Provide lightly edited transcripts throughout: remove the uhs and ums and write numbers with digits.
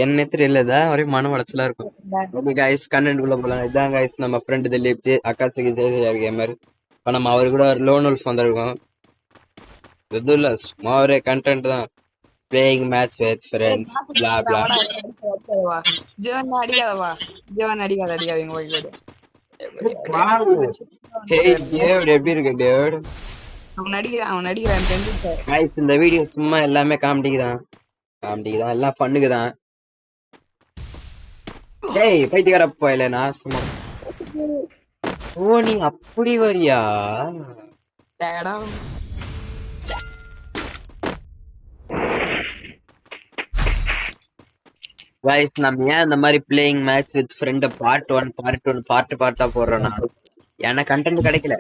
என்ன தெரியலதா ஒரே மன உளைச்சலா இருக்கும். ஓகே கைஸ், கண்டென்ட் உள்ள போலாம். இதான் கைஸ் நம்ம ஃப்ரெண்ட் திலீப் ஜி அக்காசிக்கு ஜெயஜார் கேமர். இப்போ நம்ம அவரு கூட ஒரு லோன் உல்ஃப் வந்திருக்கோம். எதுவும் இல்லை, சும்மா ஒரு கண்டென்ட் தான். பிளேயிங் மேட்ச் வித் ஃப்ரெண்ட் பிளா பிளா. ஜீவன் அடிக்காதவா, ஜீவன் அடிக்காதீங்க போய் போடு. எப்படி இருக்கு டேவிட்? அவன் நடிக்கிறான் தெரிஞ்சுட்டேன். கைஸ் இந்த வீடியோ சும்மா எல்லாமே காமெடிக்கு தான் எல்லாம் ஃபன்னுக்கு தான். டேய் பைத்தியக்காரப்பா இல்ல, நான் சும்மா. ஓ நீ அப்படி வரியா? கைஸ் நம்ம ஏன் இந்த மாதிரி பிளேயிங் மேட்ச் வித் ஃப்ரெண்ட் பார்ட்டா போடுறோம்னா, எனக்கு கண்டென்ட் கிடைக்கல,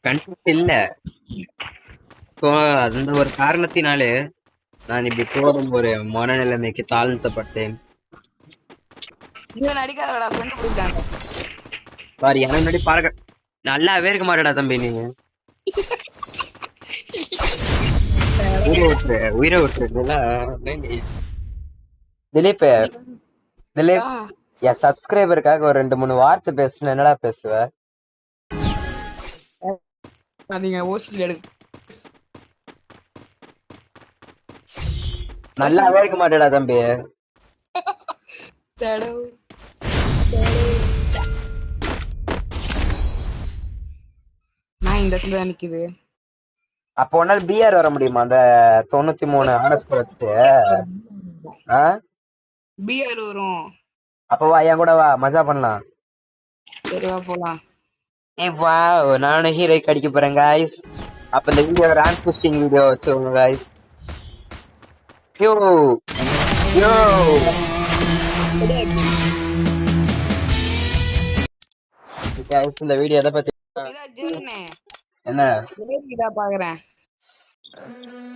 கண்டென்ட் இல்ல. ஸோ அந்த ஒரு காரணத்தினாலே நான் இப்படி போதும் ஒரு மனநிலைமைக்கு தாழ்த்தப்பட்டேன். சாரி, எனக்கு முன்னாடி பார்க்க நல்லாவே இருக்க மாட்டேடா தம்பி. நீங்க உயிரை விட்டுருக்குல்ல திலீப். திலீப் என் சப்ஸ்கிரைபருக்காக ஒரு 2-3 வார்த்தை பேசுன, என்னடா பேசுவ? நல்லாவே இருக்க மாட்டேடா தம்பி. அப்போ ஒன்னால பிஆர் வர முடியுமா அந்த 93 ஆர்எஸ் வச்சுட்டு? பிஆர் வரும். அப்ப வா, என் கூட வா, மஜா பண்ணலாம். சரிவா போலாம். வா, நானும் ஹீரோய்க்கு அடிக்க போறேன் காய்ஸ். அப்ப இந்த வீடியோ ரேங்க் புஷிங் வீடியோ வச்சுக்கோங்க காய்ஸ். யோ யோ காய்ஸ், இந்த வீடியோ எதை பத்தி? என்ன பாக்குறேன்,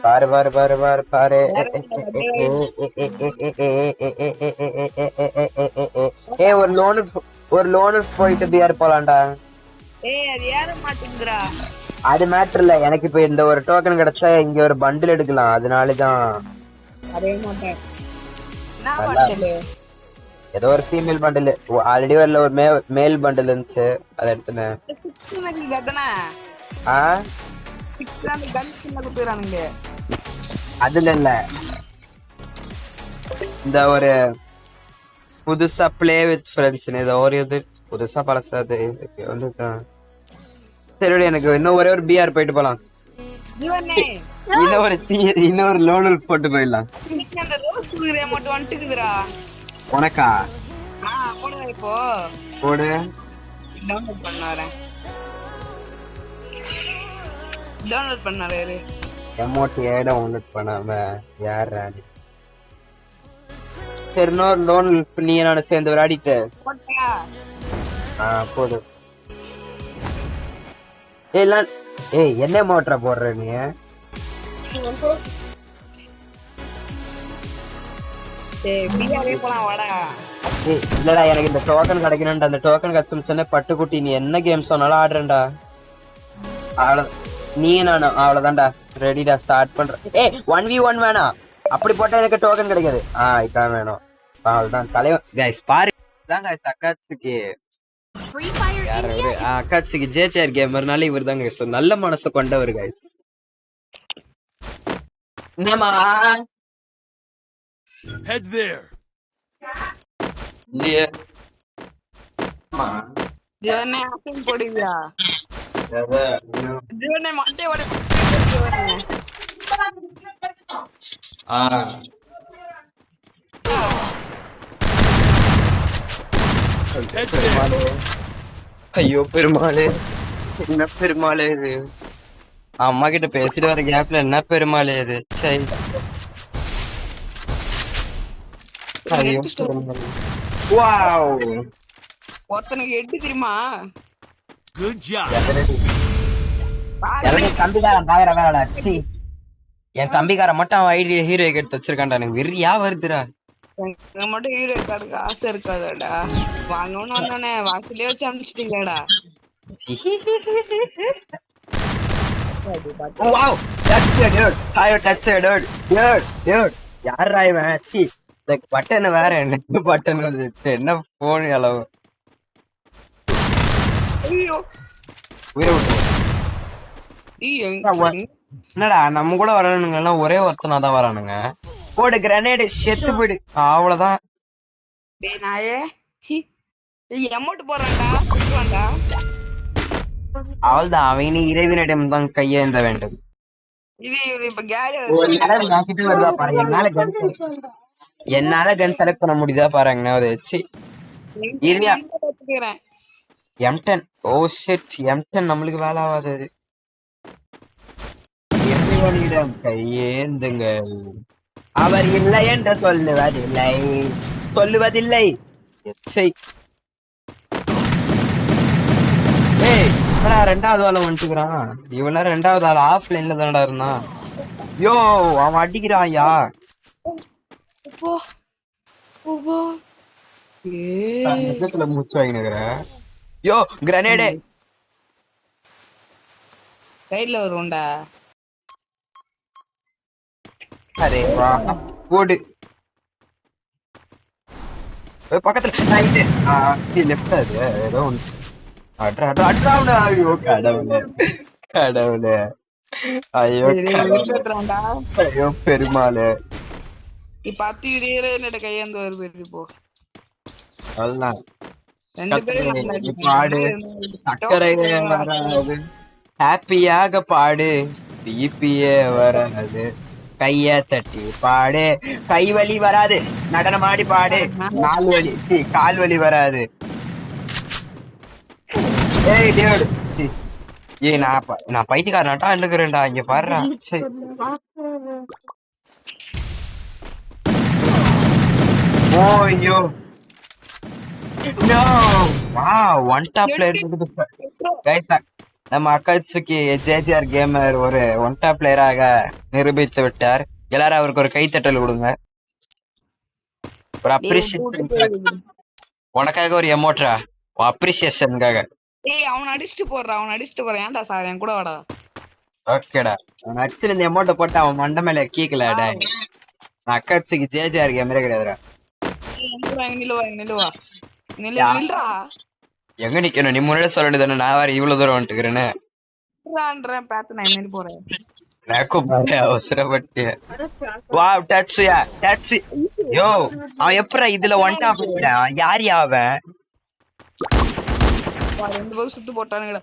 பாரு பாரு பாரு பாரு பாரு. ஒரு லோனு போயிட்டு பிஆர் போலாம்டா. அது மேட்டர் இல்ல, எனக்கு இப்ப இந்த ஒரு டோக்கன் கிடைச்சா இங்க ஒரு பண்டில் எடுக்கலாம், அதனாலதான். ஏதோ ஒரு ஃபீமேல் பண்டில், ஆல்ரெடி வரல ஒரு மேல் பண்டில் இருந்துச்சு, அதை எடுத்துனேன். அதுல இல்ல, இந்த ஒரு புதுசா பிளே வித் ஃப்ரெண்ட்ஸ், ஏதோ ஒரு இது புதுசா பழசா வந்துட்டான். சரி, எனக்கு இன்னும் ஒரே ஒரு பிஆர் போயிட்டு போலாம். இன்னொரு லோனல் போட்டு போயிடலாம். உனக்கா? போடு. டவுன்லோட் பண்ணாரு எமோட்டியே டவுன்லோட் பண்ணாம யார் ராணி? சரி, இன்னொரு லோன் நீ என்ன சேர்ந்து விளையாடிட்டு போடு. ஏய் என்ன மோட்டரை போடுற நீ? இல்லடா, எனக்கு இந்த டோக்கன் கிடைக்கணும்டா. அந்த டோக்கன் கஸ்டம்ஸ் பட்டுக்குட்டி, நீ என்ன கேம் சொன்னாலும் ஆடுறேன்டா. நீ நானும் அவ்வளவுதான்டா. ரெடிடா, ஸ்டார்ட் பண்றேன். 1v1 வேணாம், அப்படி போட்டா எனக்கு டோக்கன் கிடைக்காது. இதான் வேணும். அவ்வளவுதான் தலைவன். கைஸ் பாரு, தான் கைஸ் அக்காட்சிக்கு அக்காட்சிக்கு ஜேஜேஆர் கேமர்னால இவர் தான் கைஸ் நல்ல மனசை கொண்டவர் கைஸ். என்னமா head there. ஜீவனே ஆட்டம் போடுவியா? ஜீவனே மண்டே ஓட. ஐயோ பெருமாளே, என்ன பெருமாளே இது? அம்மா கிட்ட பேசிட்டு வர கேப்ல என்ன பெருமாளே இது? சரி, ஒருத்தனுக்கு 8 தெரியுமா? Good job. தம்பிக்காரன் பாக்குற வேலைடா. என் தம்பிக்காரன் மட்டும் அவன் ஐடி ஹீரோய்க்கு எடுத்து வச்சிருக்கான்டா. எனக்கு வெறியா வருதுடா. மட்டும் ஹீரோ கார்டுக்கு ஆசை இருக்காதடா. வாங்கணும்னு வந்தானே வாசலே வச்சு அனுப்பிச்சிட்டீங்கடா. Wow, that's it, dude. Higher, that's it, dude. Dude. யாரா இவன்? பட்டன் வேற என்ன பட்டன் வந்துச்சு என்ன போன் அளவு ஐயோ உயிரை விட்டு ஐயோ என்னடா நம்ம கூட வரணுங்க எல்லாம் ஒரே ஒருத்தனா தான் வரானுங்க போடு கிரனேடு செத்து போயிடு அவ்வளவுதான் டேய் நாயே சி எமௌண்ட் போறான்டா குடுவான்டா அவள்தான் அவனே இறைவனிடம் தான் கையேந்த வேண்டும் இது இப்ப கேரி வருதா பாருங்க என்னால கன் செலக்ட் பண்ண முடியுதா பாருங்க அதை வச்சு பாத்துக்கிறேன் M10 ஓ ஷிட் M10 நம்மளுக்கு வேலை ஆகாது அது இறைவனிடம் கையேந்துங்கள் அவர் இல்லை என்று சொல்லுவதில்லை எச்சை ஏய் ரெண்டாவது ஆள வந்துட்டுக்கிறான் இவனா ரெண்டாவது ஆள் ஆஃப்லைன்ல தானடா இருந்தான் யோ அவன் அடிக்கிறான் யா போ போ மூச்சு வாங்கினுக்குற யோ கிரனேடு சைடுல வருவோம்டா அரே வா போடு பக்கத்துல லெஃப்ட் அது ஏதோ ஒன்று ஐயோ கடவுளே கடவுளே ஐயோ ஐயோ பெருமாளே இப்ப அத்திரே என்னோட கையாந்து வருது போ அதுதான் ரெண்டு பேரும் பாடு சக்கரை வராது ஹாப்பியாக பாடு பிபியே வராது கைய தட்டி பாடு கை வலி வராது நடனமாடி பாடு நாள் வலி கால் வலி வராது ஏய் டேவிட் ஏய் நான் பைத்தியக்காரனாட்டா இருக்கிறேன்டா இங்க பாருடா சரி ஓ ஐயோ no wow one top player guys நம்ம அக்காட்சுக்கு ஜேஜிஆர் கேமர் ஒரு ஒன் டாப் பிளேயராக நிரூபித்து விட்டார் எல்லாரும் அவருக்கு ஒரு கைத்தட்டல் கொடுங்க ஒரு அப்ரிசியேஷன் உனக்காக ஒரு எமோட்ரா அப்ரிசியேஷனுக்காக ஏய் அவன் அடிச்சிட்டு போறான் ஏன்டா சார் என் கூட வாடா ஓகேடா அவன் அடிச்சு இந்த எமௌண்ட்டை போட்டு அவன் மண்டை மேல கீக்கலடா நான் அக்காட்சிக்கு ஜேஜிஆர் கேமரே கிடையாதுடா நில்லுவா எங்க நிக்கணும் நீ முன்னாடி சொல்ல வேண்டியதானே நான் வேற இவ்வளவு தூரம் வந்துட்டுக்கிறேன்னு பார்த்து நான் என்ன போறேன் எனக்கும் அவசரப்பட்டு வா டச்சுயா டச்சு யோ அவன் எப்படா இதுல ஒன் டாப் யார் அவன் ரெண்டு பேரும் சுத்து போட்டானுங்கடா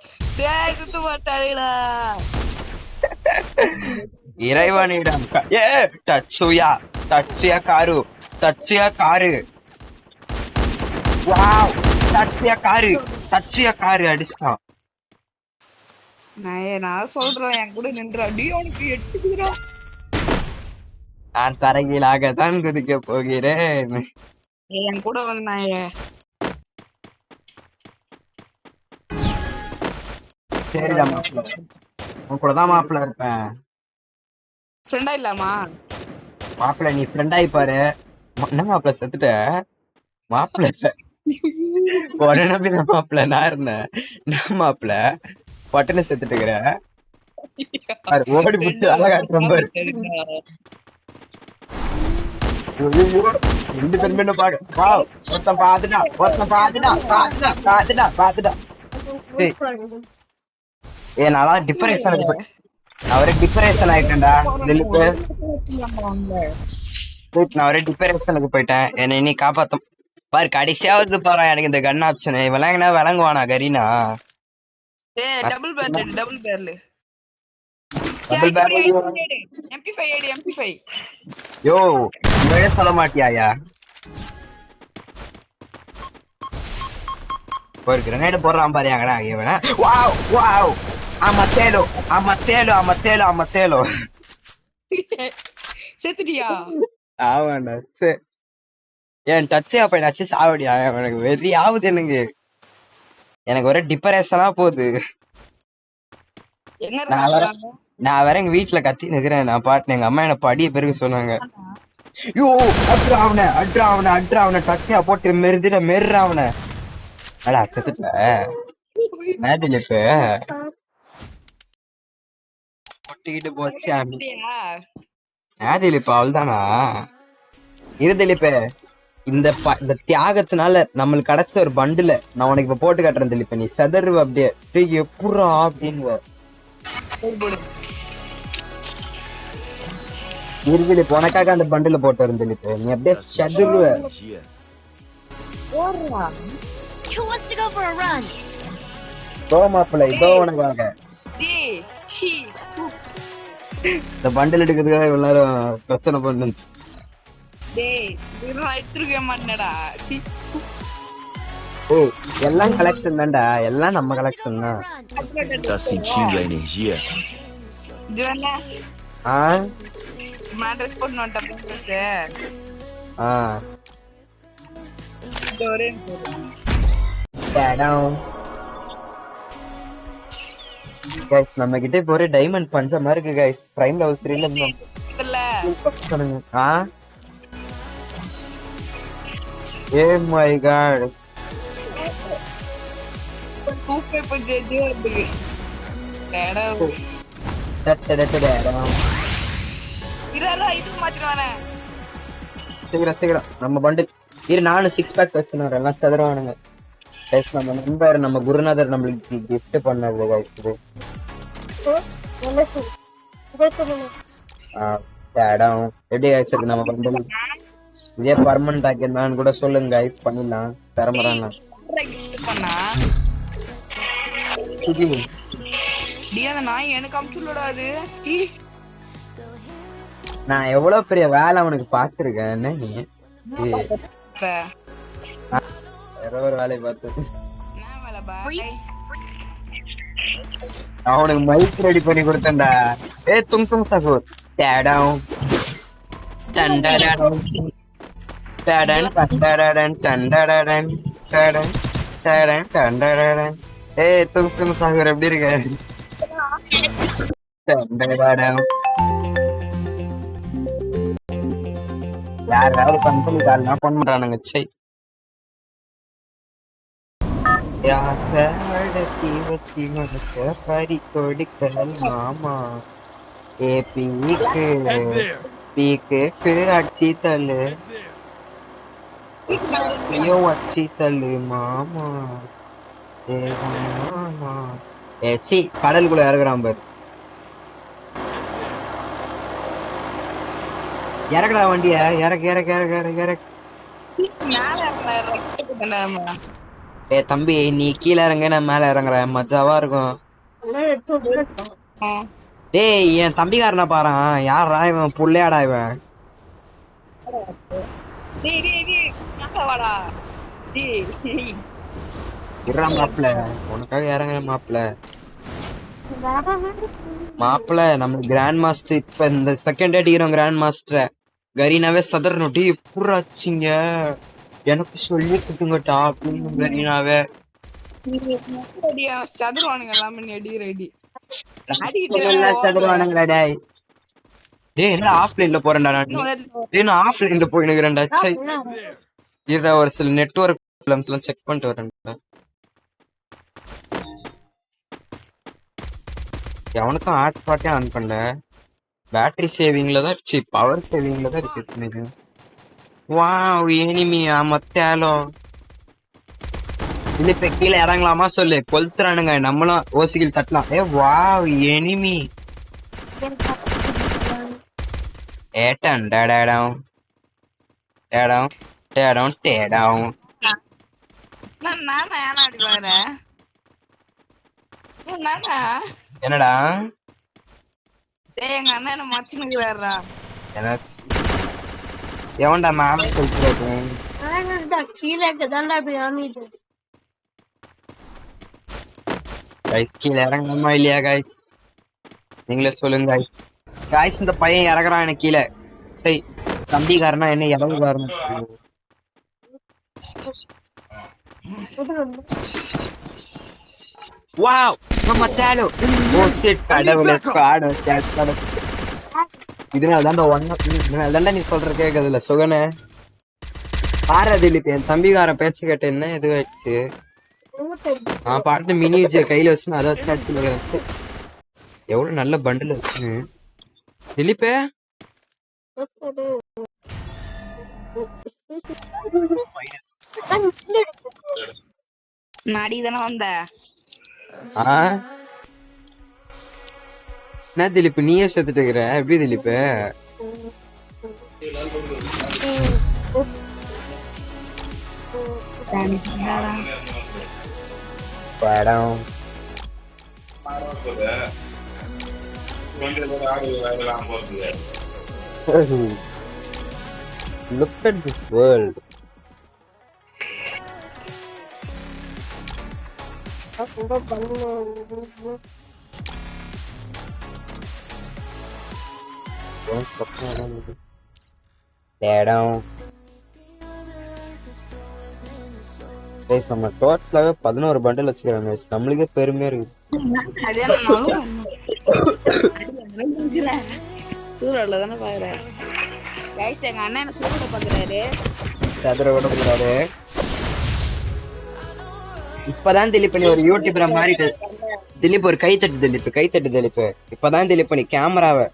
சுத்து போட்டானுங்கடா இறைவனிடம் ஏ டச்சுயா காரு வாவ் டச்சுயா காரு அடிச்சான் நான் சொல்றேன் என் கூட நின்றா அவனுக்கு 8 கிலோ நான் தரகீழாக தான் குதிக்க போகிறேன் என் கூட வந்து நாயே சரிடா மாப்பிள்ள உன் கூட தான் மாப்பிள்ள இருப்பேன் ஃப்ரெண்டா இல்லாமா மாப்பிள்ள நீ ஃப்ரெண்ட் ஆகி பாரு என்ன மாப்பிள்ள செத்துட்ட மாப்பிள்ள உடனே மாப்பிள்ள நான் இருந்தேன் நான் மாப்பிள்ள பட்டனை செத்துட்டுக்கிற ஓடி பிடிச்சி அழகாட்டு ரொம்ப ரெண்டு பெண்மணி பாக்க ஒருத்தன் பாத்துட்டா சரி ஏ நான் டிப்ரெஷன் ஆயிட்டேன்டா நான் ஒரே டிப்ரெஷனுக்கு போயிட்டேன் என்ன இனி காப்பாத்தும் பாரு கடைசியாவது போறேன் எனக்கு இந்த கன் ஆப்ஷன் விளங்குனா விளங்குவானா கரீனா டபுள் பேர்ல MP5 யோ சொல்ல மாட்டியாயா ஒரு கிரனேட் போடுறான் பாரு அங்கடா இவன வாவ் வாவ் அமத்தேலோ செத்துட்டியா ஆமாண்டா சரி ஏன் டச்சா போய் நச்சு சாவடியா எனக்கு வெறி ஆகுது எனக்கு ஒரே டிப்ரெஷனா போகுது நான் வேற எங்க வீட்டுல கத்தி நிக்கிறேன் நான் பாட்டு எங்க அம்மா என்ன படிய பெருக சொன்னாங்க யோ அட்ராவன டச்சா போட்டு மெர்றாவன அடா செத்துட்ட மேடிலிப்பு பொட்டிக்கிட்டு போச்சு மேடிலிப்பு அவள்தானா இரு திலீப், இந்த தியாகத்தினால நம்மளுக்கு கிடைச்ச ஒரு பண்டுல நான் உனக்கு இப்ப போட்டு காட்டுறேன் திலீப். நீ செதறுவ அப்படியே, டேய் எப்புட்றா அப்படின்னு. இரு திலீப், உனக்காக அந்த பண்டுல போட்டு வரும் திலீப். நீ அப்படியே செதறுவ. Here. Who wants to go for a run? மாப்பிள்ள இதோ உனக்காக. டேய் சீ தூ. இந்த பண்டில் எடுக்கிறதுக்காக இவ்வளவு நேரம் பிரச்சனை பண்ணு. டேய் இதுல எடுத்துக்க மாட்டேடா. சீ. ஏய் எல்லாம் கலெக்ஷன் தான்டா, எல்லாம் நம்ம கலெக்ஷன் தான். Tá sentindo a energia? ஜோனா ஆ மேட்ரஸ் போட்டு நோட்ட போட்டு. ஆ டோரே டேடாம். गाइस நம்ம கிட்ட இப்போ ஒரு டைமண்ட் பஞ்சமா இருக்கு गाइस. பிரைம் லெவல் 3 ல இருந்தோம். இல்ல சொல்லுங்க. ஆ ஏ மை காட். தூக்கே போட்டு ஜோடி. டேடா டடடடடடாம். இதெல்லாம் இது மாத்தி வரேன். சீக்கிரம் நம்ம பண்டு இரு. நானும் 6 பேக்ஸ் வச்சுனேன், எல்லாம் செதறவானுங்க. गाइस நம்ம நண்பர் நம்ம குருநாதர் நம்மளுக்கு gift பண்ணது गाइस இது. டேடாம். எப்படி गाइस இருக்கு நம்ம பண்டு? இதே பர்மனன்ட் ஆக்கினான்னு கூட சொல்லுங்க गाइस, பண்ணிடலாம். தரமறானே கிஃப்ட் பண்ணா. டேய் அந்த நாய் எனக்கு அம்ச்சுலடா அது. டீ நான் எவ்வளவு பெரிய வேலை அவனுக்கு பாத்துருக்கேன். என்ன நீ வேற ஒரு வேலையை பார்த்து நான் மேல பாய். அவனுக்கு மைக் ரெடி பண்ணி கொடுத்தேன்டா. ஏ தும் சகோர். டேடாம் டண்டடடம் டடன் டண்டடடன் டண்டடடன் டடன் டடன் டண்டடடன். ஏ தும் சகோர் எப்படி இருக்க? டண்டடடம். யாராவது கம்பெனி காரனா போன் பண்றானுங்க. சை யாசடத்தி வச்சி மனச பறி கொடுக்கல் மாமா. ஏ பீக்கு Head there. பீக்கு அடிச்சி தள்ளு. Head there. ஐயோ அடிச்சி தள்ளு மாமா. ஏ மாமா. ஏ சி கடலுக்குள்ள இறங்குறான் பாரு. இறக்குடா வண்டிய. இறக்கு இறக்கு இறக்கு இறக்கு இறக்கு. மேல ரெக்ட் பண்ணாம. ஏ தம்பி நீ கீழே இறங்க, நான் மேல இறங்குறேன். மஜாவா இருக்கும். டேய் என் தம்பிக்காரனை பாறான். யாரா இவன்? புள்ளையாடா இவன். டேய் டேய் டேய் மேல வாடா. டேய் இருடா மாப்பிள்ள, உனக்காக இறங்குறேன் மாப்பிள்ள. மாப்பிள்ள நம்ம கிராண்ட் மாஸ்டர் இப்ப இந்த செகண்ட் அடிக்கிறோம். கிராண்ட் மாஸ்டர் கரீனாவே சதறணும். டீ எப்படிச்சிங்க எனக்கு சொல்லி கொடுத்துங்கட்டா அப்படின்னு கரீனாவே. ரெடியா சதுருவானுங்க எல்லாமே ரெடி ரெடி. சதறுவானுங்களா டேய்? டேய் என்ன ஆஃப்லைன்ல போறேன்டா நான். டேய் நான் ஆஃப்லைன்ல போயினுக்கிறேன்டா. சை இருடா ஒரு சில நெட்வொர்க் ப்ராப்ளம்ஸ் எல்லாம் செக் பண்ணிட்டு வரேன்டா. எவனுக்கும் ஹாட் ஸ்பாட்டே ஆன் பண்ணல. பேட்டரி சேவிங்ல தான் சி பவர் சேவிங்ல தான் இருக்கு. வாவ் எனிமியா மத்தாலோ. இல்ல இப்ப கீழே இறங்கலாமா சொல்லு. கொளுத்துறானுங்க. நம்மளும் ஓசிகள் தட்டலாம். ஏ வாவ் எனிமி. ஏட்டன் டேடாம் டேடாம் டேடாம் டேடாம். நானா ஏனா அடி வர. நானா என்னடா? டேய் எங்க அண்ணன் என்ன மச்சினுக்கு வரடா. என்ன எவன்டா மேம் சொல்றது? கீழே தான்டா அப்படி ஆமிது. கைஸ் கீழே இறங்கணுமா இல்லையா கைஸ்? நீங்களே சொல்லுங்க கைஸ். கைஸ் இந்த பையன் இறங்குறான் எனக்கு கீழே. சரி தம்பிக்காரனா என்ன இறங்குறாரு? வாவ் நம்ம தாலோ. ஓ ஷிட் கடவுளே காட் கடவுளே. இதனால தான் நீ சொல்ற கேக்குதுல சுகனே. பாரதிலிப் என் தம்பிக்காரன் பேச்சு கேட்ட என்ன இதுவாயிடுச்சு. நான் பாட்டு மினிஜ கையில வச்சு அதை வச்சு அடிச்சு. எவ்வளவு நல்ல பண்டில் இருக்கு திலீப்பே. நாடி தானே வந்த என்ன திலீப் நீயே செத்துட்டு இருக்கிற? எப்படி திலீப்? படம் look at this world. நம்ம டோட்டலாவே 11 பண்டல் வச்சுக்கிறோம். நம்மளுக்கே பெருமையா இருக்கு. சூழல்ல தானே பாக்குறேன். கைஸ் எங்க அண்ணன் என்ன சூழல பாக்குறாரு. சதுர விட போறாரு. இப்பதான் திலீப் நீ ஒரு யூடியூபர மாறிட்டு. திலீப் ஒரு கைத்தட்டு திலீப். இப்பதான் திலீப் நீ கேமராவை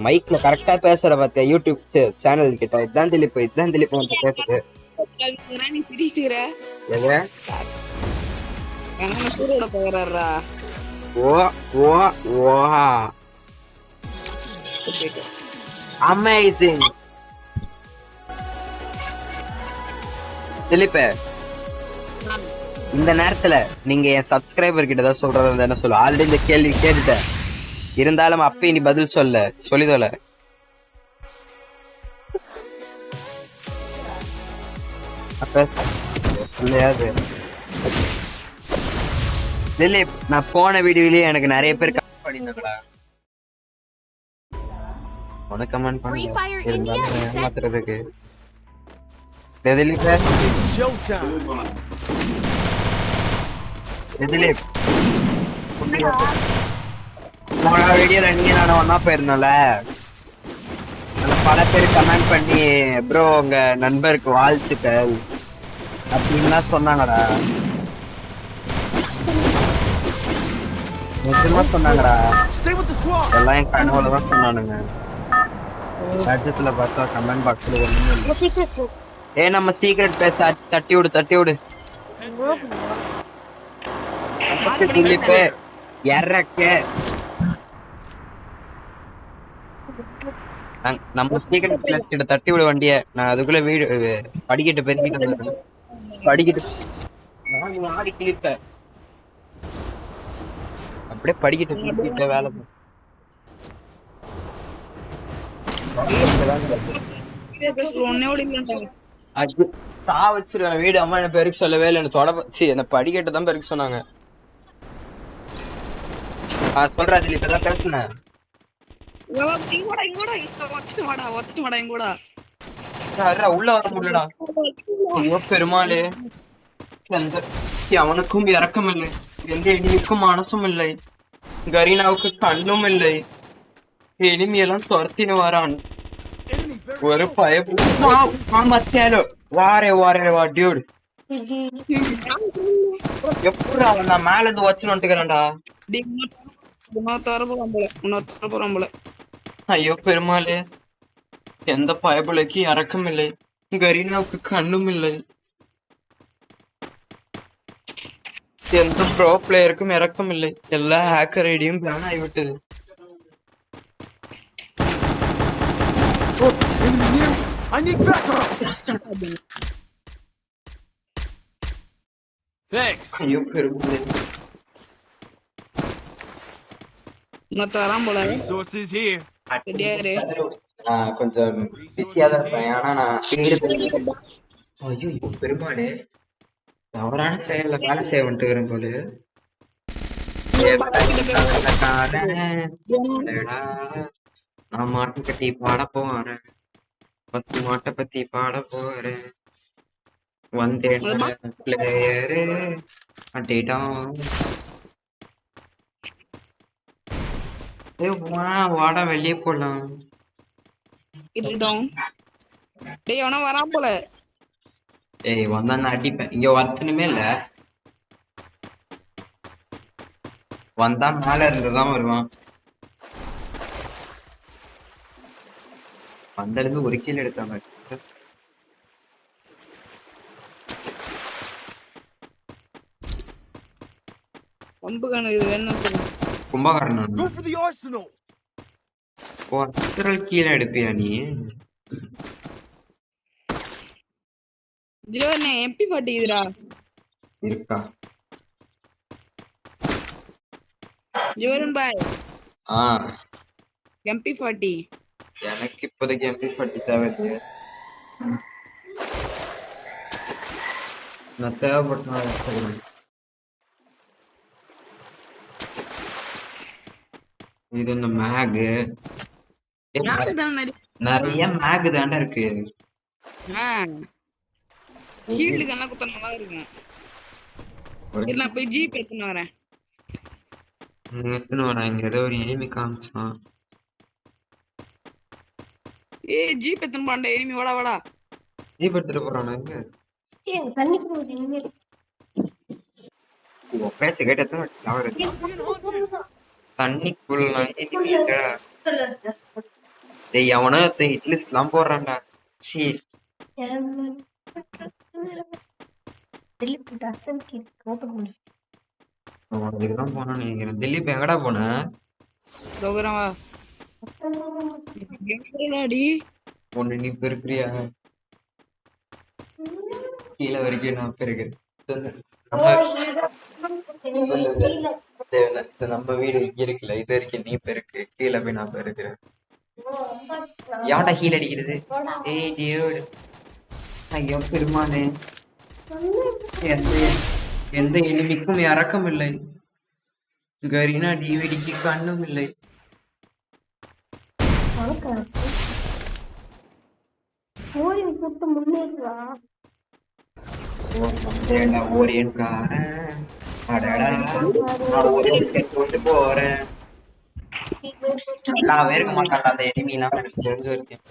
மைக்ல கரெக்டா பேசுற பாத்தியா யூடியூப் சேனல் கிட்ட. இதுதான் திலீப் வந்து கேட்டது. நீ பிரிச்சுக்கிற எங்க சூழல பாக்குறாரா? அமேசிங் திலீப். இந்த நேரத்துல நீங்க என் சப்ஸ்கிரைபர் கிட்ட தான் சொல்றது என்ன சொல்ல? ஆல்ரெடி இந்த கேள்வி கேட்டுட்டேன், இருந்தாலும் அப்பயே நீ பதில் சொல்லிதோல. திலீப் நான் போன வீடியோலயே எனக்கு நிறைய பேர் கமெண்ட் பண்ணிருந்தாங்களா? உனக்கு கமெண்ட் பண்ணி ஏமாத்துறதுக்கு திலீப் போன வீடியோல நீங்க நானும் ஒன்னா போயிருந்தோம்ல, பல பேர் கமெண்ட் பண்ணி ப்ரோ உங்க நண்பருக்கு வாழ்த்துக்கள் அப்படின்லாம் சொன்னாங்கடா. நிஜமா சொன்னாங்கடா. எல்லாம் என் கனவுல தான் சொன்னானுங்க. பட்ஜெட்ல பார்த்தா கமெண்ட் பாக்ஸ்ல ஒண்ணுமே இல்ல. நம்ம சீக்ரெட் பேச தட்டி விடு. நம்ம சீக்கிரம் கிளாஸ் கிட்ட தட்டி விட வண்டிய. நான் அதுக்குள்ள வீடு படிக்கிட்டு படிக்கிட்டு கிளிப்ப அப்படியே படிக்கிட்டு வேலை வச்சிருவேன். வீடு அம்மா என்ன பெருக்கு சொல்லவே இல்லை. என்ன படிக்கட்டு தான் பெருக்கு சொன்னாங்க. சொல்றா திலீப் இப்பதான் பேசுனேன். உள்ள வர முடியலடா. பெருமாளே, அவனுக்கும் இறக்கம் இல்லை, எந்த எனிமிக்கும் மனசும் இல்லை, கரீனாவுக்கு கண்ணும் இல்லை, எனிமியெல்லாம் துரத்தின்னு வரான். ஒரு பயப்போ வாரே டியூட். எப்படி அவன் நான் மேல இருந்து வச்சு வந்துக்கிறேன்டா. ஐயோ பெருமாளே, எந்த பயபுலைக்கு இறக்கம் இல்லை, கரீனாவுக்கு கண்ணும் இல்லை, எந்த ப்ரோ பிளேயருக்கும் இறக்கம் இல்லை, எல்லா ஹேக்கர் ஐடியும் பிளான் ஆகிவிட்டது. ஐயோ பெருமாளே, கொஞ்சம் பிஸியா தான் இருப்பேன். ஆனா நான் ஐயோ பெருமாளே, தவறான செயல்ல வேலை செய்ய வந்துட்டுக்கிறேன் போல. நான் மாட்டை பத்தி பாட போறேன், 10 மாட்டை பத்தி பாட போறேன். வந்தேன் பிளேயரு அட்டிட்டான். வாடா வெளியே போலாம். வரா போல. வந்தா நான் அடிப்பேன். இங்க ஒருத்தனுமே இல்ல. வந்தா மேல இருந்துதான் வருவான். வந்தா இருந்து ஒரு கீழே எடுத்தாங்க. பம்பு கணக்கு இது வேணும் Kumbakarnan Go for the arsenal. ஒருத்தர் கீழே எடுப்பியா நீ? ஜீவனே எம்பி பாட்டிக்குதுடா இருக்கா? ஜீவன் பாய் ஆ எம்பி 40 எனக்கு இப்போதைக்கு MP40 தேவையில்லை. நான் தேவைப்பட்டா எடுத்துக்கிறேன். இது இந்த மேகு நிறைய மேகு தாண்டா இருக்கு. ஷீல்டுக்கு எல்லாம் குத்த நல்லா இருக்கும். இல்ல நான் போய் ஜீப் எடுத்துன்னு வரேன். எத்தனை வரேன்? இங்க ஏதோ ஒரு எனிமி காமிச்சான். ஏய் ஜீப் எடுத்துன்னு போண்டா எனிமி வாடா வாடா. ஜீப் எடுத்துட்டு போறானா? எங்க பேச்சு கேட்டு தண்ணிக்குள்ள டேய் அவன ஹிட் லிஸ்ட் எல்லாம் போடுறான்டா. சீ இதுதான் போனா நினைக்கிறேன். திலீப் எங்கடா போன? தோகரவா எங்கடாடி ஒண்ணு நீ பெருக்கிறியா? கீழே வரைக்கும் நான் பெருக்கிறேன். நம்ம வீடு இங்க இருக்குல்ல, இது வரைக்கும் நீ பெருக்கு, கீழே போய் நான் பெருக்கிறேன். எவன்டா ஹீல் அடிக்கிறது? ஏய் டியூட், ஐயோ பெருமானே, எந்த எனிமிக்கும் இறக்கம் இல்லை. கரீனா டிவிடிக்கு கண்ணும் இல்லை. போறேன் நான் வேறுக்க மாட்டான் அந்த எனிமிலாம் எனக்கு தெரிஞ்சு இருக்கேன்.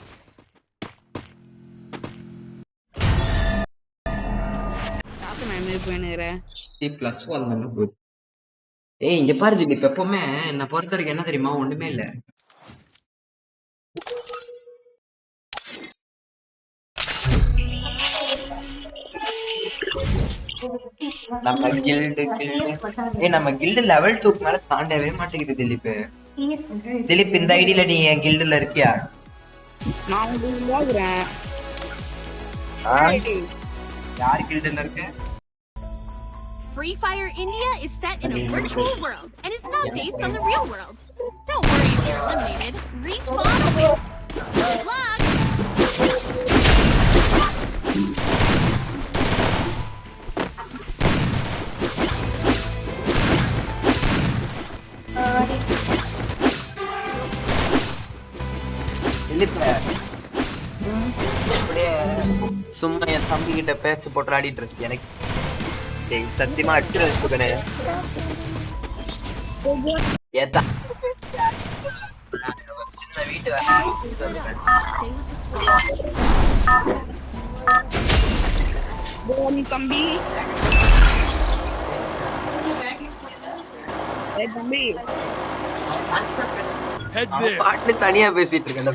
ஏய் இங்க பாரு திலீப், எப்பவுமே என்ன பொறுத்த வரைக்கும் என்ன தெரியுமா, ஒண்ணுமே இல்ல. நம்ம கில்டு லெவல் 2 மேல தாண்டவே மாட்டேங்குது திலீப். திலீப் இந்த ஐடியில நீ என் கில்டுல இருக்கியா? நான் விளையாடுறேன். யார் கில்டுல இருக்க? Free Fire India is set in a virtual world and is not based on the real world. Don't worry if you're eliminated. Respawn awaits. Good luck! சும்மா என் தம்பி கிட்ட பேச்சு போட்டு ஆடிட்டு இருக்கு. எனக்கு சத்தியமா அடிச்சுக்கணே சின்ன வீட்டு தம்பி தம்பி பாட்டு தனியா பேசிட்டு இருக்கேன்.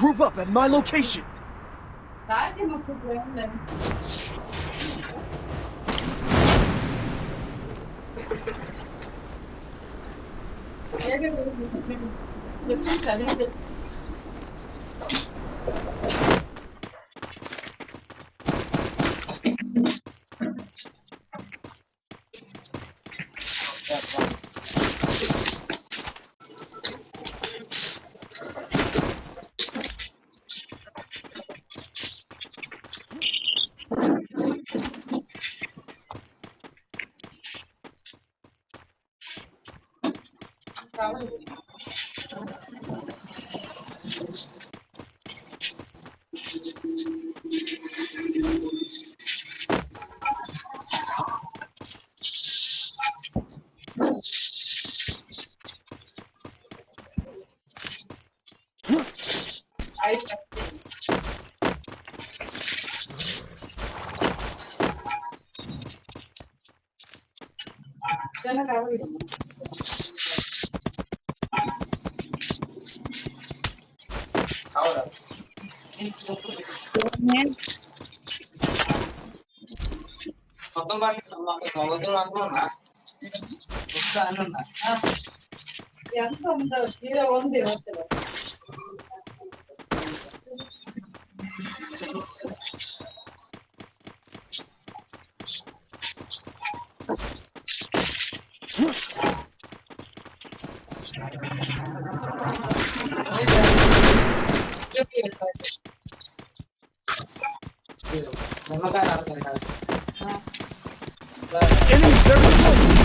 Group up at my location. Enemy very close.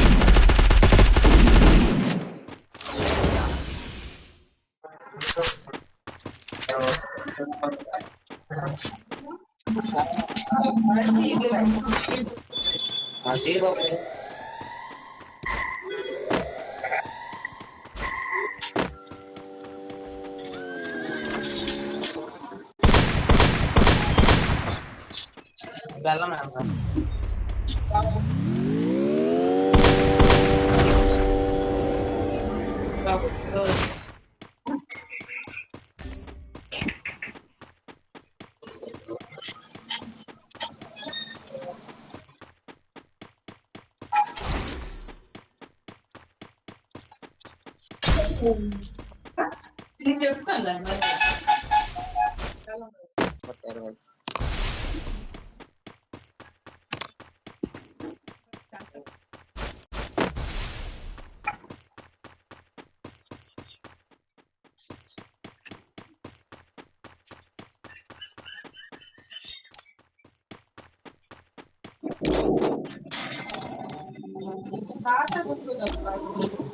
Enemy spot.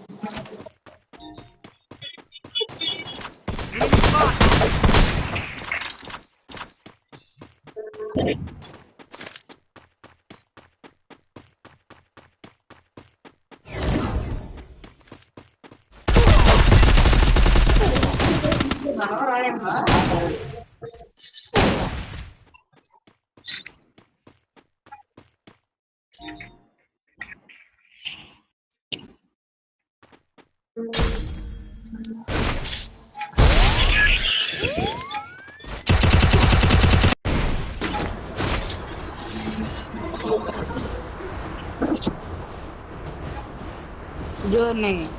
Journey.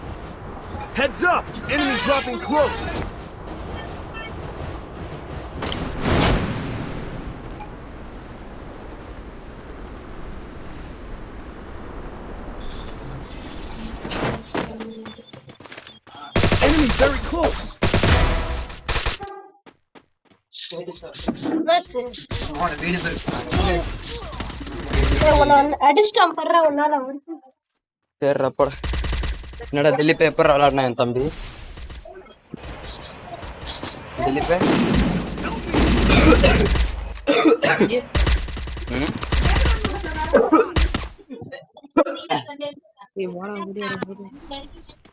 Heads up. Enemy dropping close. Enemy very close. அடிச்சிட்டான் பர்ற உன்னால வந்து சரி போட. என்னடா திலீப் எப்ப விளாட்னா என் தம்பி? திலீப்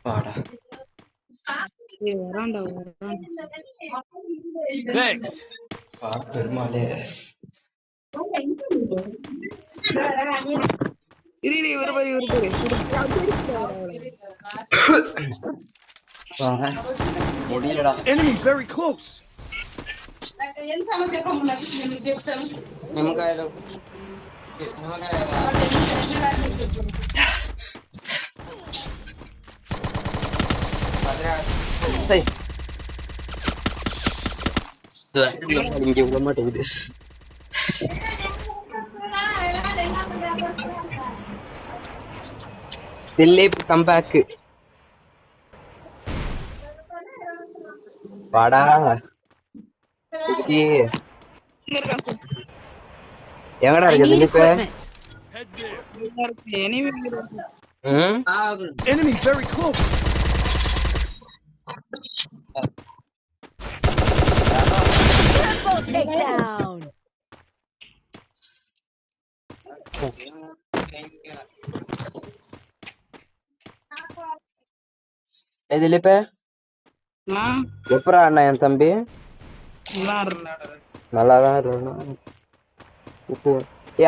பாடா. Thanks. பெருமாளே. முடியலடா. Enemy very close. నిమ్మకాయలు இங்க விட மாட்டேங்குது. திலீப் கம்பேக் வாடா. எங்கடா I இருக்கு need Dilip? equipment. Head there. ம் Enemy very close. Triple takedown. Dilip எப்பரா அண்ணா என் தம்பி? நல்லா இருந்தா நல்லாதான் இருக்கணும். இப்போ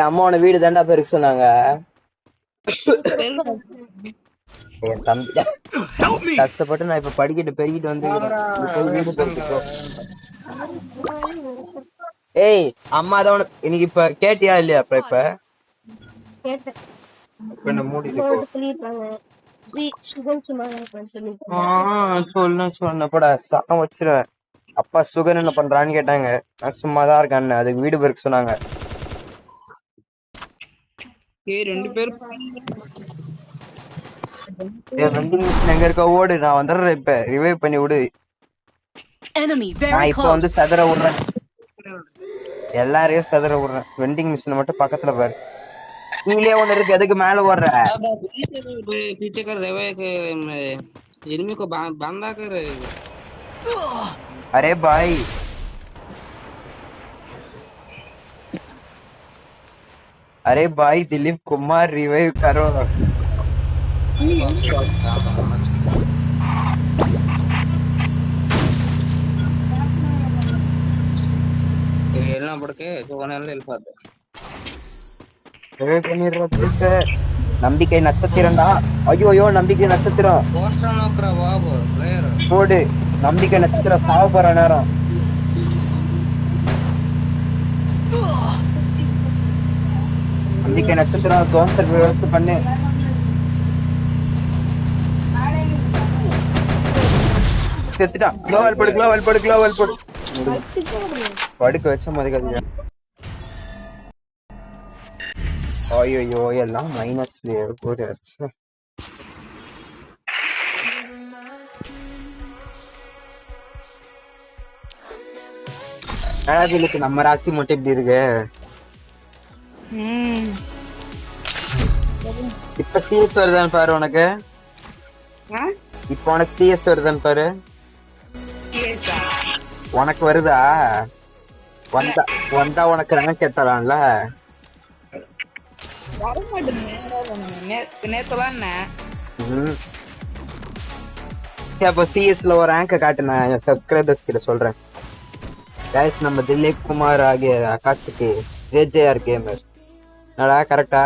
அம்மாவோட வீடு தாண்டா பெருக்க சொன்னாங்க. என் தம்பி Help me! கஷ்டப்பட்டு நான் இப்ப படிக்கிட்டு பெருகிட்டு வந்து வீடு பெருக்கிட்டோ. ஏய் அம்மா தான் இன்னைக்கு இப்ப கேட்டியா இல்லையா? இப்ப கேட்டேன். இப்ப என்ன மூடிட்டு போ. போட்டு சொல்லிருக்காங்க. சுகம் சும்மா சொல்லி சொன்னப்படா சாக்கம் வச்சிருவேன். அப்பா சுகன் என்ன பண்றான்னு கேட்டாங்க. நான் சும்மாதான் இருக்கேன், அதுக்கு வீடு பெருக்க சொன்னாங்க. ரெண்டு பேரும் வெண்டிங் மிஷின் எங்க இருக்க ஓடு, நான் வந்துடுறேன். இப்ப ரிவைவ் பண்ணி விடு. Enemy நான் very இப்ப வந்து close. சதுர விடுறேன், எல்லாரையும் சதுர விடுறேன். வெண்டிங் மிஷின் மட்டும் பக்கத்துல பாரு. நீங்களே ஒண்ணு இருக்கு, எதுக்கு மேல ஓடுற? पीछे कर रहे एनिमी को बांधा कर अरे भाई अरे भाई दिलीप कुमार रिवाइव करो. எல்லாம் படுக்க சோகனால எழுப்பாது ரிவைவ் பண்ணிடுற. நம்பிக்கை நட்சத்திரம்டா. ஐயோ நம்பிக்கை நட்சத்திரம் போஸ்டர் நோக்குற பாபு பிளேயர் போடு. நம்பிக்கை நட்சத்திரம் சாவ போற நேரம். நம்பிக்கை நட்சத்திரம் தோன்சர் விவசாயம் பண்ணு. செத்துட்டான். க்ளோவல் போடு, க்ளோவல் போடு, க்ளோவல் போடு. படுக்க வச்ச மாதிரி. ஐயோ எல்லாம் மைனஸ்ல போது. நம்ம ராசி மட்டும் எப்படி இருக்கு? இப்ப சிஎஸ் வருதான்னு பாரு உனக்கு. இப்ப உனக்கு சிஎஸ் வருதான்னு பாரு. உனக்கு வருதா? வந்தா உனக்கு ரேங்க் ஏத்தலாம்ல. அப்போ சிஎஸ்ல ஒரு ரேங்க காட்டு, நான் சப்ஸ்கிரைபர்ஸ் கிட்ட சொல்றேன். கைஸ் நம்ம திலீப் குமார் ஆகிய அக்காட்சிக்கு ஜேஜேஆர் கேமர் நடா கரெக்டா?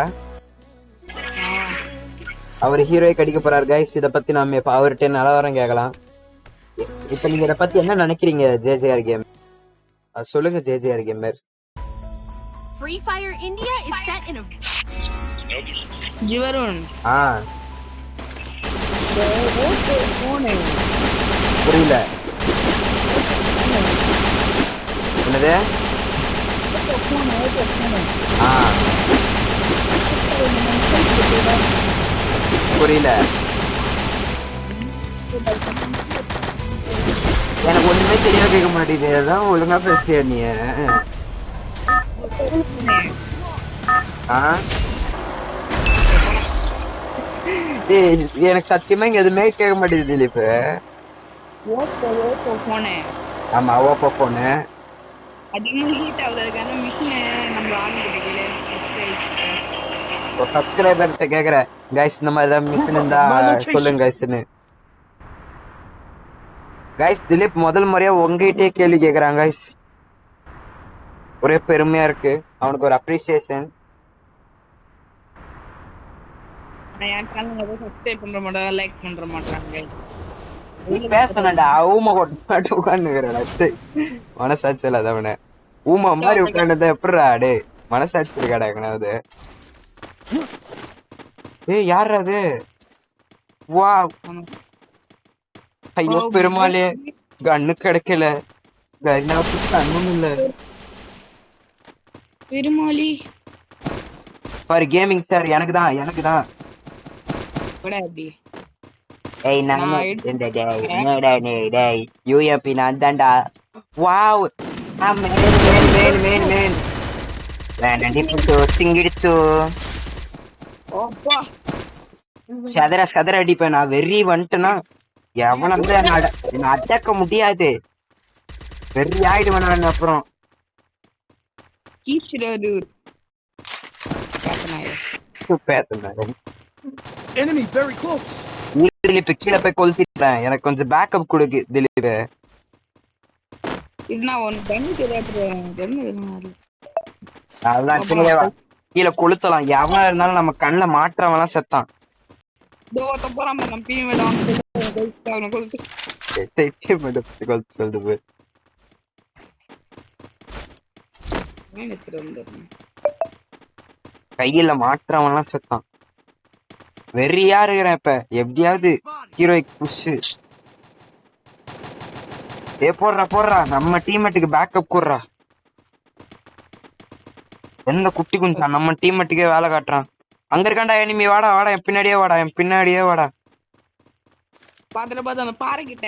அவர் ஹீரோயை கடிக்க போறாரு கைஸ். இத பத்தி நாம இப்ப அவர்கிட்ட நிலவரம் கேட்கலாம். இப்ப நீங்க இத பத்தி என்ன நினைக்கிறீங்க ஜேஜேஆர் கேம்? சொல்லுங்க JJR gamer. Free Fire India is set in a ஜிவருன் புரியல என்னது? புரியல. எனக்கு ஒண்ணுமே தெளிவா கேட்க மாட்டேங்குது. அதான் ஒழுங்கா பேசுறியா நீ? எனக்கு சத்தியமா இங்க எதுவுமே கேட்க மாட்டேங்குது திலீப். ஆமா ஓப்போ போனு சப்ஸ்கிரைபர் கிட்ட கேக்குறேன் கைஸ். இந்த மாதிரி ஏதாவது மிஷின் இருந்தா சொல்லுங்க கைஸ்னு. கைஸ் திலீப் முதல் முறையா உங்ககிட்டே கேள்வி கேக்குறாங்க கைஸ். ஒரே பெருமையா இருக்கு. அவனுக்கு ஒரு அப்ரிசியேஷன். பேசணும்டா. ஊமை கொட்டு உட்காந்துக்கிறடா. மனசாட்சி இல்லாத அவனை ஊமை மாதிரி உட்காந்துட்டா எப்படிடா? டே மனசாட்சி இருக்காடா எங்கனாவது? ஏய் யார் அது? வா ஐயோ பெருமாளே, கண்ணு கிடைக்கல. கண்ணும் இல்ல பெருமாளி பாரு. கேமிங் சார் எனக்கு தான். ஏய் நான் யூஎம்பி நான் தான்டா. Wow man திங்கிடுச்சு. சதர அடிப்பேன் நான். வெறி வந்துட்டேன்னா எவன என்ன அடக்க முடியாது. வெறி ஆயிடுவேன் நான். அப்புறம் Enemy very close. திலீப் கீழே போய் கொளுத்திட்டேன். எனக்கு கொஞ்சம் பேக்கப் கொடுக்கு திலீப். இது நான் ஒன்னு கண்ணு தெரியாது. அதான் கீழே கீழே கொளுத்தலாம். எவனா இருந்தாலும் நம்ம கண்ணுல மாற்றவெல்லாம் செத்தான். போறாம நம்ம பீனி வேடம் சொல்லுது கையில மாற்றவெல்லாம் செத்தான். வெறியா இருக்கிறேன் இப்ப. எப்படியாவது ஹீரோயிக் புஷ். போடுறா நம்ம டீம்மேட்டுக்கு பேக்கப் கூடுறா. எந்த குட்டி குஞ்சா நம்ம டீம்மேட்டுக்கே வேலை காட்டுறான். அங்க இருக்காண்டா எனிமி. வாடா என் பின்னாடியே வாடா. பாத்துல அந்த பாறை கிட்ட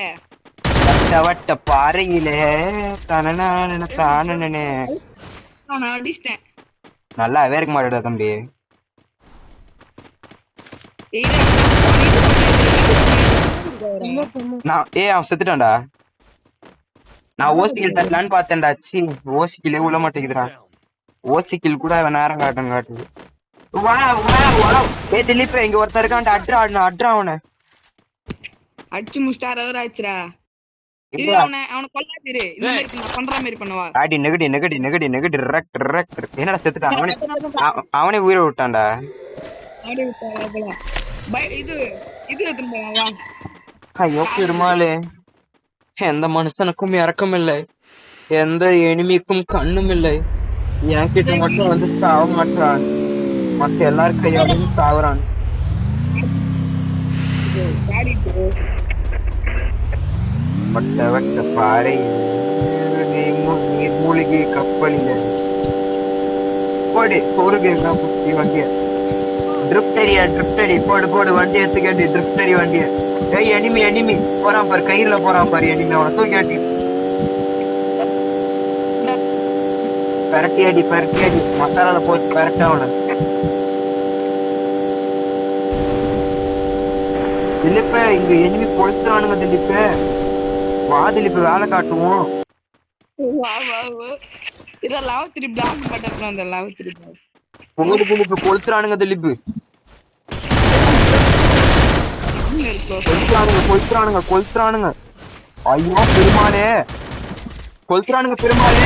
வட்ட பாறையிலே தானே அடிச்சிட்டேன். நல்லாவே இருக்க மாட்டேடா தம்பி. அவன் செத்துட்டான்டா. நான் ஓசிக்கில் தட்டலான்னு பார்த்தேன்டா. ஓசிக்கிலே உள்ள மாட்டேங்குதுடா. ஓசிக்கில் கூட அவன் நேரம் காட்டுது. திலீப் இங்க ஒருத்தர் இருக்கான். அட்ரா அவனை அடிச்சு முஸ்டார் ஆச்சுரா. என்னடா செத்துட்டான். அவனே உயிரை விட்டான்டா. ஐயோ பெருமாளே, எந்த மனுஷனுக்கும் இறக்கம் இல்லை, எந்த எனிமிக்கும் கண்ணும் இல்லை. என்கிட்ட மட்டும் வந்து சாவ மாட்டான், மத்த எல்லாரும் கையாலும் சாவுறான். வட்ட பாறை மூலிகை கப்பலில் போடு பொருகெல்லாம் புத்தி வண்டிய ட்ரிப்டரி போடு வண்டி எடுத்துக்காட்டி ட்ரிப்டரி வண்டிய. எனிமி போறான் பாரு, கயிறுல போறான் பாரு எனிமி. அவனை தூக்கி பரட்டி அடி மசாலால போட்டு பரட்டா அவனை. திலீப்ப இங்க எனிமி பொழுத்துறானுங்க. திலீப்ப வா, திலீப் வேலை காட்டுவோம். கொளுத்துறானுங்க திலீப், கொளுத்துறானுங்க. ஐயோ பெருமாளே, கொளுத்துறானுங்க பெருமாளே.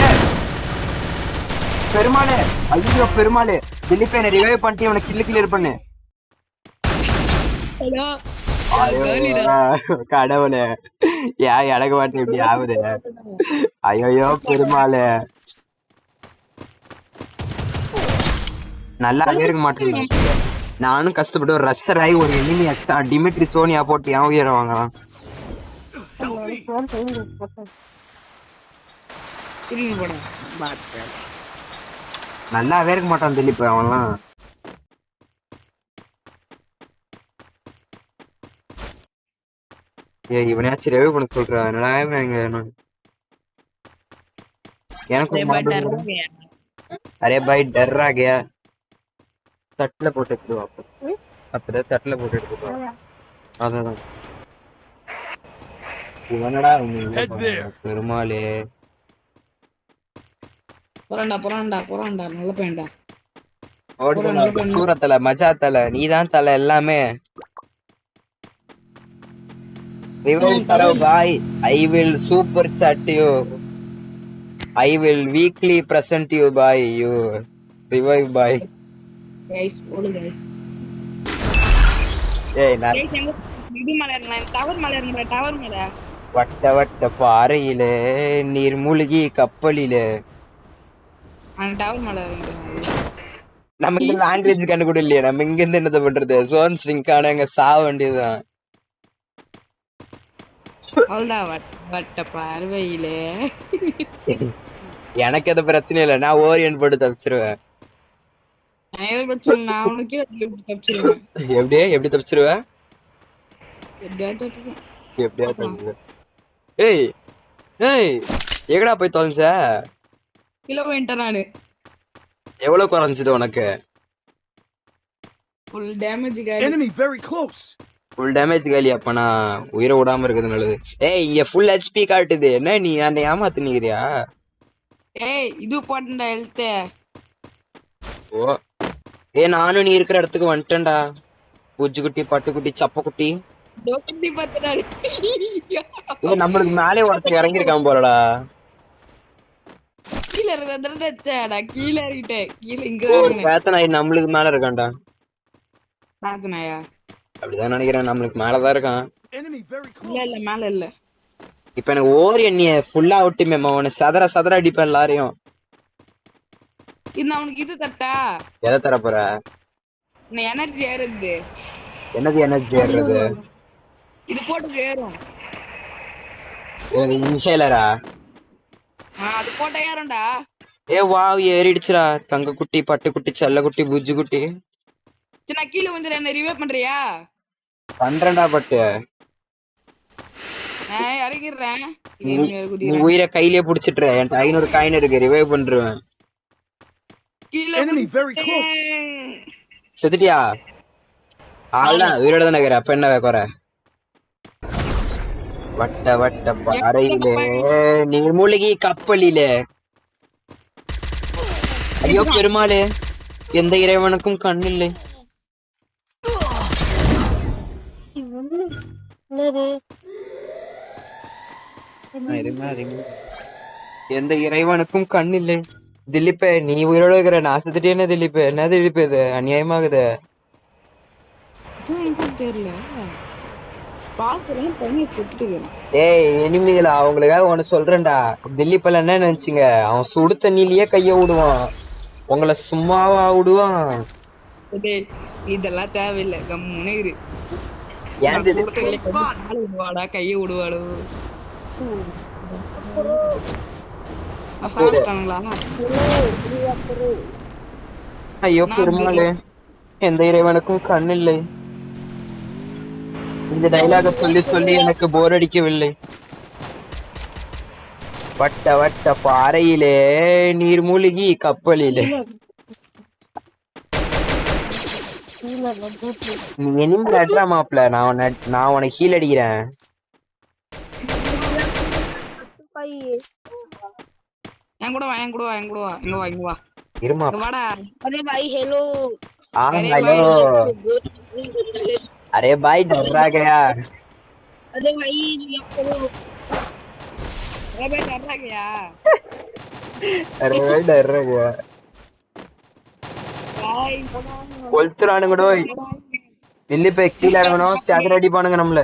ஐயோ பெருமாளே, திலீப் என்ன ரிவைவ் பண்ணிட்டு இவனை கிளியர் பண்ணு. கடவுளே, ஏன் எனக்கு மாட்டேன் இப்படி ஆகுது. ஐயோ பெருமாளே, நல்லாவே இருக்க மாட்டேன். நானும் கஷ்டப்பட்டு ஒரு ரஷ்டர் ஆகி ஒரு எனிமி அச்சா டிமிட்ரி சோனியா போட்டு ஏன் உயிரை வாங்கலாம். நல்லாவே இருக்க மாட்டான் திலீப் அவன்லாம். இவனையாச்சும் ரெவ்யூ பண்ண சொல்றா. எனக்கு அரே பாய் டர் ஆ கயா. தட்டுல போட்டு எடுத்துவா. அப்பதான் தட்டுல போட்டு எடுத்துவா. அதான் இவனடா பெருமாளே. புறாண்டா நல்ல பையன்டா. சூரத்தல மஜா தலை, நீதான் தலை எல்லாமே. Revive Taro bhai, I will super chat you. I will weekly present you bhai. You revive bhai. Guys, all guys. Hey, na. இது மலர்னா டவர் மலர். வட்ட பாறையிலே நீர் மூழ்கி கப்பலிலே. அந்த டவர் மலர். நமக்கு லாங்குவேஜ் கண்டு கூட இல்லையா. நம்ம இங்க இருந்து என்னது பண்றது? சோன் ஸ்ட்ரிங் காணங்க சாவ வேண்டியதுதான். வட்ட பார்வையிலே எனக்கு எந்த பிரச்சனை இல்லை. நான் ஓரியன்ட் போட்டு தப்பிச்சிருவேன். எப்படி தப்பிச்சிருவேன்? எப்படியா தப்பிச்சிருவேன். ஏய் எங்கடா போய் தொலைஞ்ச? நானு எவ்வளவு குறைஞ்சது உனக்கு? Full damage Enemy very close. Full damage காலி. அப்பனா உயிரை விடாம இருக்குது நல்லது. இங்க ஃபுல் ஹெச்பி காட்டுது. என்ன நீ அந்த ஏமாத்துனிக்கிறியா? இது போட்டா ஹெல்த். ஓ நானும் நீ இருக்கிற இடத்துக்கு வந்துட்டேன்டா. பூச்சிக்குட்டி, பட்டுக்குட்டி, சப்பக்குட்டி. நம்மளுக்கு மேலே ஒருத்தர் இறங்கிருக்கான் போலடா. கீழ இருக்கிறதா கீழ இறங்கிட்டேன் கீழ இங்க ஒரு இறங்கினேன் பேத்தனாய் நம்மளுக்கு மேல இருக்கான்டா. பாத்தனாயா அப்படிதான் நினைக்கிறேன், நம்மளுக்கு மேலதான் இருக்கான். Enemy very இல்ல close. இல்ல மேல இல்ல இப்ப எனக்கு ஓர் எண்ணிய ஃபுல்லா அவுட்டுமே அவனை சதற அடிப்பேன் எல்லாரையும். இந்த அவனுக்கு இது தட்டா எதை தர போற? இந்த எனர்ஜி ஏறுது என்னது எனர்ஜி ஏறுறது? இது போட்டு ஏறும் இன்ஹேலரா? அது போட்டா ஏறும்டா ஏ வாவ், ஏறிடுச்சுடா. தங்க குட்டி, பட்டு குட்டி, செல்ல குட்டி, புஜ்ஜு குட்டி. சரி நான் கீழே வந்து என்ன ரிவே பண்றியா? பண்றேன்டா பட்டு. நான் இறங்கிடுறேன். நீ உயிரை கையிலேயே புடிச்சிட்டுற. என்கிட்ட 500 காயின் இருக்கு, ரிவைவ் பண்றேன். Enemy very close. செத்துட்டியா? ஆளா உயிரோட தானே இருக்கிற, அப்ப என்ன குறை? வட்ட வட்ட பாறையிலே நீர்மூழ்கி கப்பலிலே. ஐயோ பெருமாளே, எந்த இறைவனுக்கும் கண்ணில்லை. எந்த இறைவனுக்கும் கண்ணில்லை. திலீப்பே, நீ உயிரோட இருக்கிற, நான் செத்துட்டே. என்ன திலீப்பு, என்ன திலீப்பு, இது அநியாயமாகுது. தெரியல பாக்குறேன் பண்ணி கொடுத்துக்கிறேன். ஏய் இனிமேல அவங்களுக்காக ஒண்ணு சொல்றேன்டா. திலீப்ல என்ன நினைச்சீங்க, அவன் சுடு தண்ணிலேயே கைய விடுவான், உங்களை சும்மாவா விடுவான்? இதெல்லாம் தேவையில்லை, கம்முனே இரு. ஏன் திலீப்? விடுவாடா கைய விடுவாடோ. ஐயோ பெருமாளே, எந்த இறைவனுக்கும் கண் இல்லை. இந்த டைலாக சொல்லி சொல்லி எனக்கு போர் அடிக்கவில்லை. வட்ட வட்ட பாறையிலே நீர்மூழ்கி கப்பலிலே. நீ எனிமே நட்றா மாப்ள, நான் உனக்கு ஹீல் அடிக்கிறேன். என் கூட வா, என் கூட வா, என் கூட வா, இங்க வா, இங்க வா, இருமா. இங்க வாடா. अरे भाई हेलो हेलो. अरे भाई डर रहा गया. अरे भाई अरे भाई डर रहा गया. अरे भाई डर रहा गया. கொளுத்துறானுங்கடோ. தில்லி போய் கீழே இறங்கணும், சாக்கர அடிப்பானுங்க நம்மள.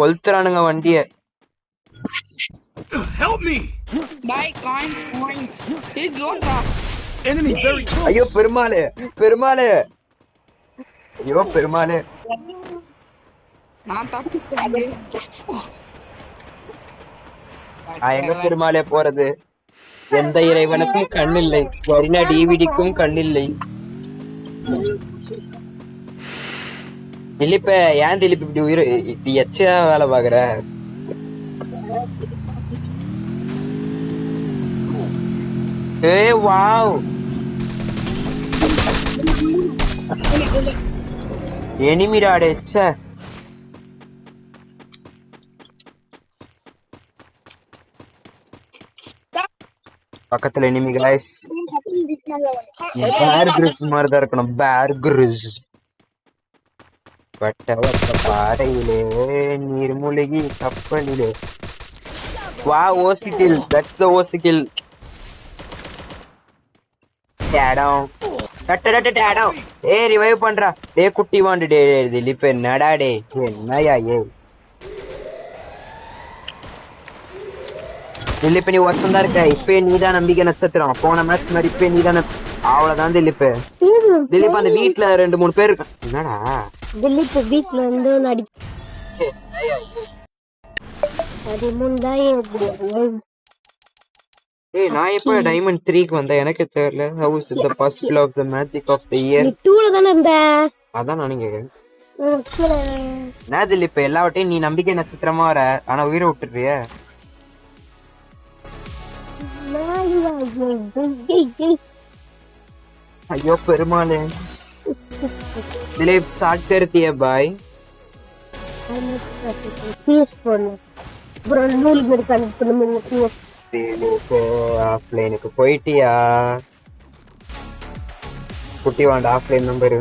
கொளுத்துறானுங்க வண்டிய. Help me. Bye coins. It's zone da. Enemy very close. ஐயோ பெருமாளே, பெருமாளே, ஐயோ பெருமாளே. நான் தப்பிச்சேன். எங்க பெருமாளே போறது? எந்த இறைவனுக்கும் கண்ணில்லை, வரினா டிவிடிக்கும் கண்ணில்லை. திலீப்ப, ஏன் திலீப் இப்படி உயிர் இப்படி எச்சா வேலை பாக்குற? ஏய் வாவ், எனிமிடாடே. ச்சே, பக்கத்துல எனிமி गाइस. பேர் கிரிஸ் மாதிரி தான் இருக்கணும், பேர் கிரிஸ். வட்ட வட்ட பாறையிலே நீர்மூழ்கி கப்பலிலே. வா ஓசிக்கில், தட்ஸ் தி ஓசிக்கில். டேடம் டட்ட டேடம். ஏய் ரிவைவ் பண்றா. டேய் குட்டி வாண்டு. டே திலீப் என்னடா டே, என்னயா ஏ திலீப், நீ ஒருத்தம் தான் இருக்க. இப்பயே நீதான் நம்பிக்கை நட்சத்திரம். போன மேட்ச் மாதிரி இப்பயே நீதான. அவ்வளவுதான் திலீப். திலீப் அந்த வீட்டுல 2-3 பேர் இருக்கான். என்னடா दिलीप வீட்ல இருந்து நடி அது முந்தாயே. ஏய் நான் எப்ப டைமண்ட் 3க்கு வந்தேன் எனக்கு தெரியல. how is the possible of the magic of the year? நீ 2ல தான இருந்த. அதான் நானும் கேக்குறேன். நான் திலீப் எல்லாவட்டையும் நீ நம்பிக்கை நட்சத்திரமா வர, ஆனா உயிரை விட்டுறிய. ஐயோ பெருமாளே. दिलीप स्टार्ट करती है भाई. पीस போடு bro. நூல் இருக்கானே பண்ணுங்க. ஆஃப்லைனுக்கு போயிட்டியா? குட்டி வாண்ட ஆஃப்லைன் நம்பர்